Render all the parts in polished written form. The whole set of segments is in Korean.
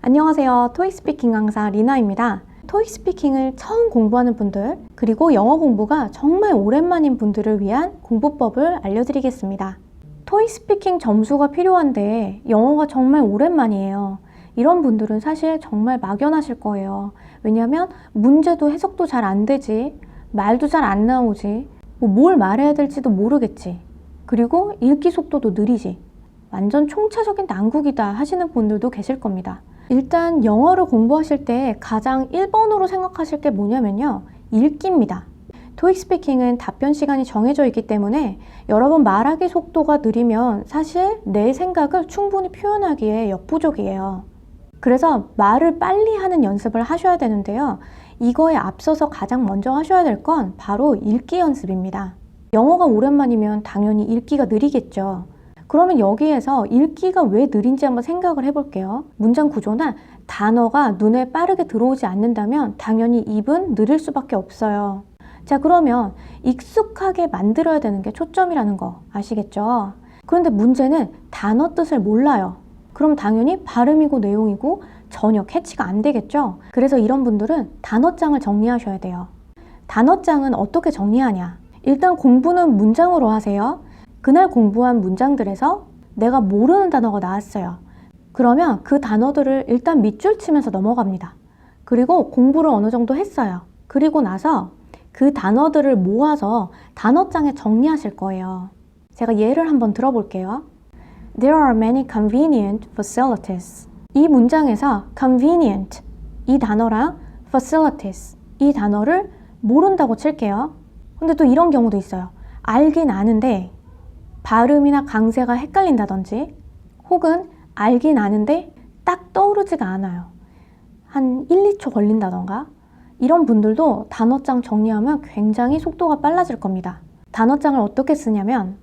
안녕하세요. 토익 스피킹 강사 리나입니다. 토익 스피킹을 처음 공부하는 분들, 그리고 영어 공부가 정말 오랜만인 분들을 위한 공부법을 알려드리겠습니다. 토익 스피킹 점수가 필요한데 영어가 정말 오랜만이에요. 이런 분들은 사실 정말 막연하실 거예요. 왜냐하면 문제도 해석도 잘 안 되지, 말도 잘 안 나오지, 뭘 말해야 될지도 모르겠지, 그리고 읽기 속도도 느리지, 완전 총체적인 난국이다 하시는 분들도 계실 겁니다. 일단 영어를 공부하실 때 가장 1번으로 생각하실 게 뭐냐면요, 읽기입니다. 토익 스피킹은 답변 시간이 정해져 있기 때문에 여러분 말하기 속도가 느리면 사실 내 생각을 충분히 표현하기에 역부족이에요. 그래서 말을 빨리 하는 연습을 하셔야 되는데요, 이거에 앞서서 가장 먼저 하셔야 될 건 바로 읽기 연습입니다. 영어가 오랜만이면 당연히 읽기가 느리겠죠. 그러면 여기에서 읽기가 왜 느린지 한번 생각을 해볼게요. 문장 구조나 단어가 눈에 빠르게 들어오지 않는다면 당연히 입은 느릴 수밖에 없어요. 자, 그러면 익숙하게 만들어야 되는 게 초점이라는 거 아시겠죠? 그런데 문제는 단어 뜻을 몰라요. 그럼 당연히 발음이고 내용이고 전혀 캐치가 안 되겠죠? 그래서 이런 분들은 단어장을 정리하셔야 돼요. 단어장은 어떻게 정리하냐? 일단 공부는 문장으로 하세요. 그날 공부한 문장들에서 내가 모르는 단어가 나왔어요. 그러면 그 단어들을 일단 밑줄 치면서 넘어갑니다. 그리고 공부를 어느 정도 했어요. 그리고 나서 그 단어들을 모아서 단어장에 정리하실 거예요. 제가 예를 한번 들어볼게요. There are many convenient facilities. 이 문장에서 convenient, 이 단어랑 facilities, 이 단어를 모른다고 칠게요. 근데 또 이런 경우도 있어요. 알긴 아는데 발음이나 강세가 헷갈린다든지, 혹은 알긴 아는데 딱 떠오르지가 않아요. 한 1, 2초 걸린다던가. 이런 분들도 단어장 정리하면 굉장히 속도가 빨라질 겁니다. 단어장을 어떻게 쓰냐면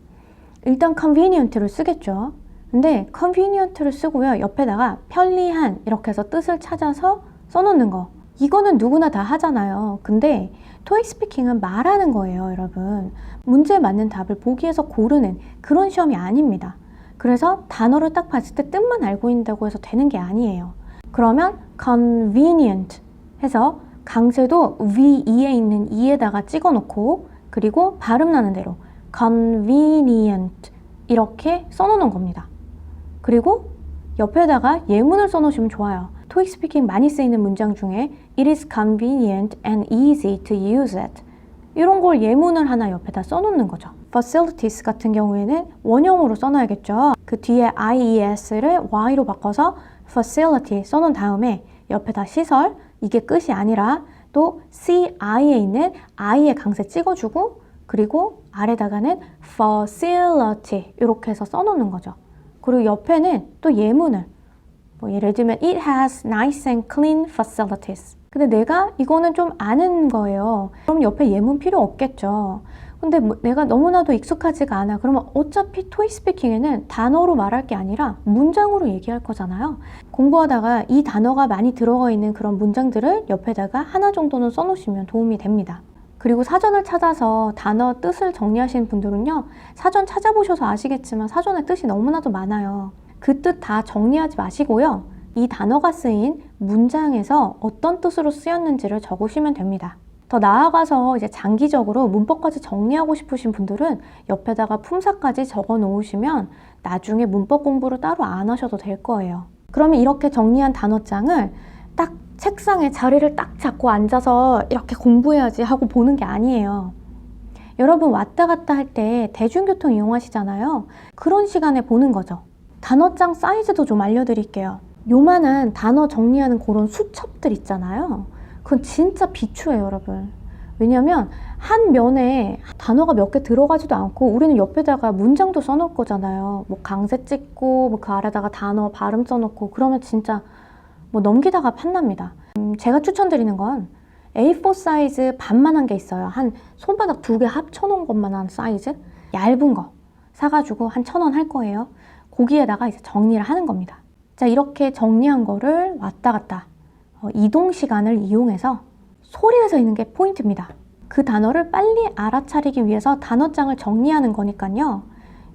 일단 convenient를 쓰겠죠. 근데 convenient를 쓰고요, 옆에다가 편리한 이렇게 해서 뜻을 찾아서 써놓는 거, 이거는 누구나 다 하잖아요. 근데 토익 스피킹은 말하는 거예요, 여러분. 문제에 맞는 답을 보기에서 고르는 그런 시험이 아닙니다. 그래서 단어를 딱 봤을 때 뜻만 알고 있다고 해서 되는 게 아니에요. 그러면 convenient 해서 강세도 위에 있는 이에다가 찍어 놓고, 그리고 발음 나는 대로 convenient 이렇게 써놓는 겁니다. 그리고 옆에다가 예문을 써놓으시면 좋아요. 토익 스피킹 많이 쓰이는 문장 중에 It is convenient and easy to use it, 이런 걸 예문을 하나 옆에다 써놓는 거죠. Facilities 같은 경우에는 원형으로 써놔야겠죠. 그 뒤에 IES를 Y로 바꿔서 facility 써놓은 다음에 옆에다 시설, 이게 끝이 아니라 또 CI에 있는 I의 강세 찍어주고, 그리고 아래다가는 facility 이렇게 해서 써놓는 거죠. 그리고 옆에는 또 예문을, 예를 들면 It has nice and clean facilities. 근데 내가 이거는 좀 아는 거예요. 그럼 옆에 예문 필요 없겠죠. 근데 내가 너무나도 익숙하지가 않아. 그러면 어차피 토익 스피킹에는 단어로 말할 게 아니라 문장으로 얘기할 거잖아요. 공부하다가 이 단어가 많이 들어가 있는 그런 문장들을 옆에다가 하나 정도는 써놓으시면 도움이 됩니다. 그리고 사전을 찾아서 단어 뜻을 정리하시는 분들은요, 사전 찾아보셔서 아시겠지만 사전에 뜻이 너무나도 많아요. 그 뜻 다 정리하지 마시고요, 이 단어가 쓰인 문장에서 어떤 뜻으로 쓰였는지를 적으시면 됩니다. 더 나아가서 이제 장기적으로 문법까지 정리하고 싶으신 분들은 옆에다가 품사까지 적어 놓으시면 나중에 문법 공부를 따로 안 하셔도 될 거예요. 그러면 이렇게 정리한 단어장을 딱 책상에 자리를 딱 잡고 앉아서 이렇게 공부해야지 하고 보는 게 아니에요. 여러분 왔다 갔다 할 때 대중교통 이용하시잖아요. 그런 시간에 보는 거죠. 단어장 사이즈도 좀 알려드릴게요. 요만한 단어 정리하는 그런 수첩들 있잖아요. 그건 진짜 비추해요, 여러분. 왜냐면 한 면에 단어가 몇 개 들어가지도 않고 우리는 옆에다가 문장도 써놓을 거잖아요. 강세 찍고 그 아래다가 단어 발음 써놓고, 그러면 진짜 넘기다가 판납니다. 제가 추천드리는 건 A4 사이즈 반만한 게 있어요. 한 손바닥 2개 합쳐놓은 것만한 사이즈, 얇은 거 사가지고 한 1,000원 할 거예요. 거기에다가 이제 정리를 하는 겁니다. 자, 이렇게 정리한 거를 왔다 갔다 이동 시간을 이용해서 소리내서 읽는 게 포인트입니다. 그 단어를 빨리 알아차리기 위해서 단어장을 정리하는 거니까요.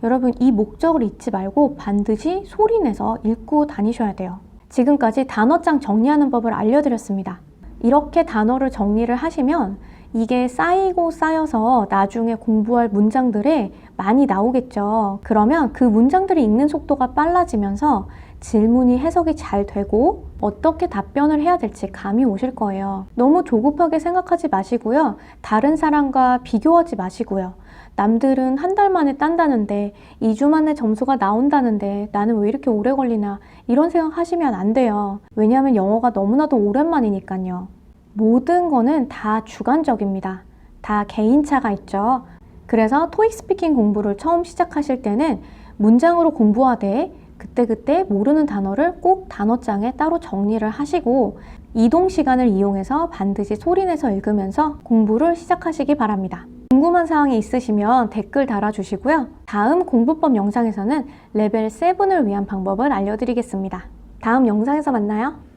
여러분 이 목적을 잊지 말고 반드시 소리내서 읽고 다니셔야 돼요. 지금까지 단어장 정리하는 법을 알려드렸습니다. 이렇게 단어를 정리를 하시면 이게 쌓이고 쌓여서 나중에 공부할 문장들에 많이 나오겠죠. 그러면 그 문장들이 읽는 속도가 빨라지면서 질문이 해석이 잘 되고 어떻게 답변을 해야 될지 감이 오실 거예요. 너무 조급하게 생각하지 마시고요. 다른 사람과 비교하지 마시고요. 남들은 한 달 만에 딴다는데 2주 만에 점수가 나온다는데 나는 왜 이렇게 오래 걸리나 이런 생각 하시면 안 돼요. 왜냐하면 영어가 너무나도 오랜만이니까요. 모든 거는 다 주관적입니다. 다 개인차가 있죠. 그래서 토익 스피킹 공부를 처음 시작하실 때는 문장으로 공부하되 그때그때 모르는 단어를 꼭 단어장에 따로 정리를 하시고 이동 시간을 이용해서 반드시 소리내서 읽으면서 공부를 시작하시기 바랍니다. 궁금한 사항이 있으시면 댓글 달아주시고요. 다음 공부법 영상에서는 레벨 7을 위한 방법을 알려드리겠습니다. 다음 영상에서 만나요.